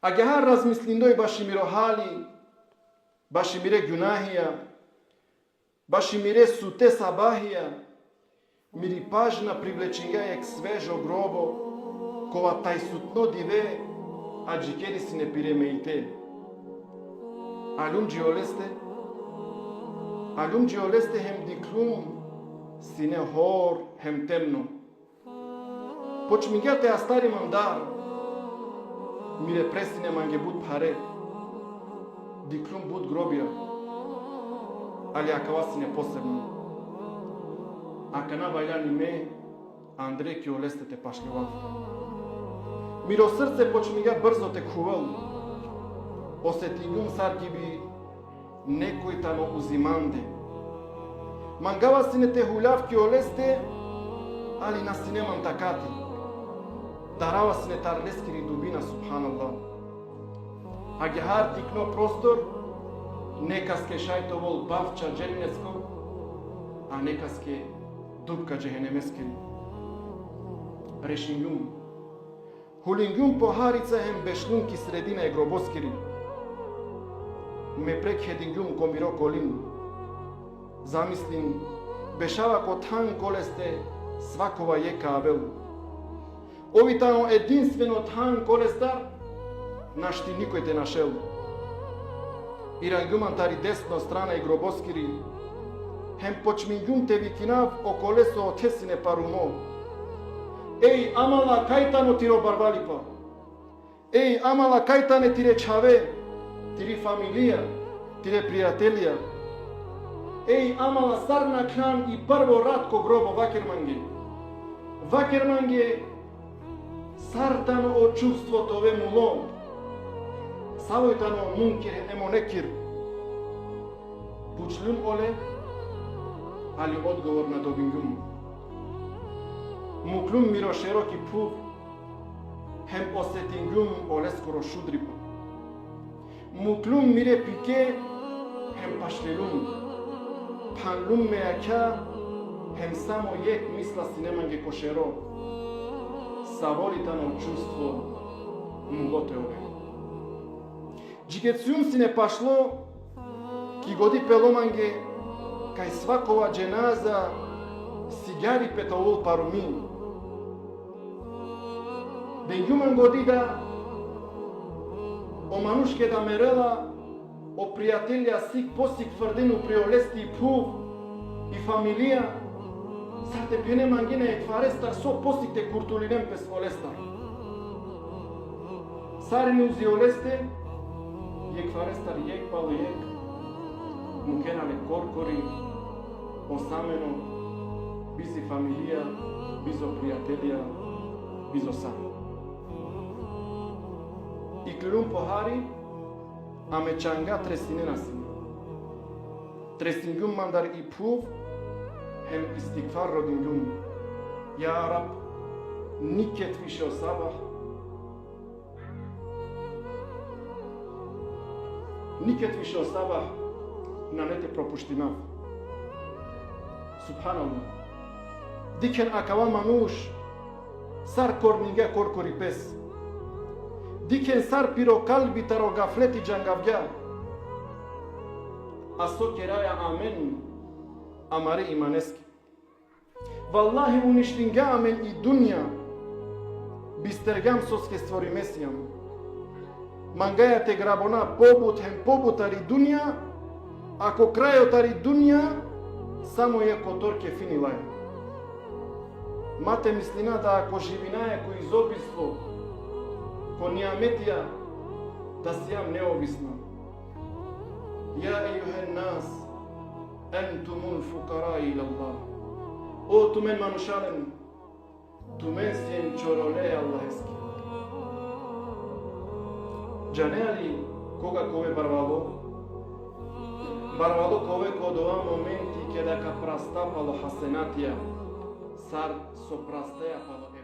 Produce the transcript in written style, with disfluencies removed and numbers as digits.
Агяхар размислиндой башимиро хали, башимире гюнахија, башимире суте сабахија, мири пажна привлечиња ек свежо гробо, кова тај сутно диве, а джикери си не пиремеите. Алум джиолесте хем диклум, сине хор хем темно. Почмингјате астари мандар, мире пресине манге буд паре, диклум буд гробија, али акава сине посебно. Акана вајляни ме, Андре ки олесте те пашливавте. Миро срце почмига брзо те хувел, осетињум сар гиби некој тано узиманде. Мангава сине те хулявки олесте, али на сине мантакати. Дарава сине тарлескири дубина, субханаллах. Агяхар тикно простор, некаске шајтовол бавча дженнеско, а некаске дупка джехенемескери. Решињум. Хулињум по харица хем бешлунки средина е гробоскери. Ме прек хедињум комиро колин. Замислим, бешава ко тан колесте свакова јека абел. Овитано единствено тан колестар, нашти никој те нашел. Ирањуман тари десно страна и гробоскири, хем почмињум те викинав о колесо отесине парумо. Еј, амала кајтано тиро барбалипа. Еј, амала кајтане тире чаве, тири фамилија, тире пријателија. Еј, амала сарна кнан и прво радко гробо вакерманге. Вакерманге сартано о чувството ве муло. Савојтано мункир емо некир. Пучлун оле, али одговор на добингум. Муклум миро широки пув, хем осетингум оле скоро шудрипа. Муклум мире пике, хем пашлелум. Панлум меака, хем само ек мисла синеманге кошеро. Саворитано чувство мулоте ове. Джигецјум си не пашло, ки годи пеломанге, кај свакова дженаза сигари петовол паруми. Дењуман годи да оманушке да мерела, о пријателја сик посик тврдину приолести и пув и фамилија, сарте пиене мангине ек фарестар со посик те куртулинем пес олестар. Сарини узи олесте, ек фарестар ек пало ек, мукенале коркори, осамено, бизи фамилија, бизо пријателија, бизо сам. И клюм похари, аме чанга тресине насине. Тресингум мандар и пув, хем истигфар родингум. Я Раб, никет више о сабах, никет више о сабах, на не те пропуштинав. Субханаллах. Дикен акава мануш, сар корнинге коркори пес. Дикен сар пиро калби таро гафлети джангавја. Асо кераја амен, амаре иманески. Валлахи уништинга амен и дунја, бистергам соске створи месијам. Мангаја те грабона побут хем побутари дунја, ако крајотари дунја, само е которке финилај. Мате мислина да ако живинаја кој изобиство, ко нијаметија, да си јам неовисна. Ја ејухен нас, ентумул фукара ила Allah. O tumen manuşalem, tumen sen çorole Allaheski. Джане али кога кове барвало кове кодова моменти кеда ка прастапало хасенатија, сар со прастеја пало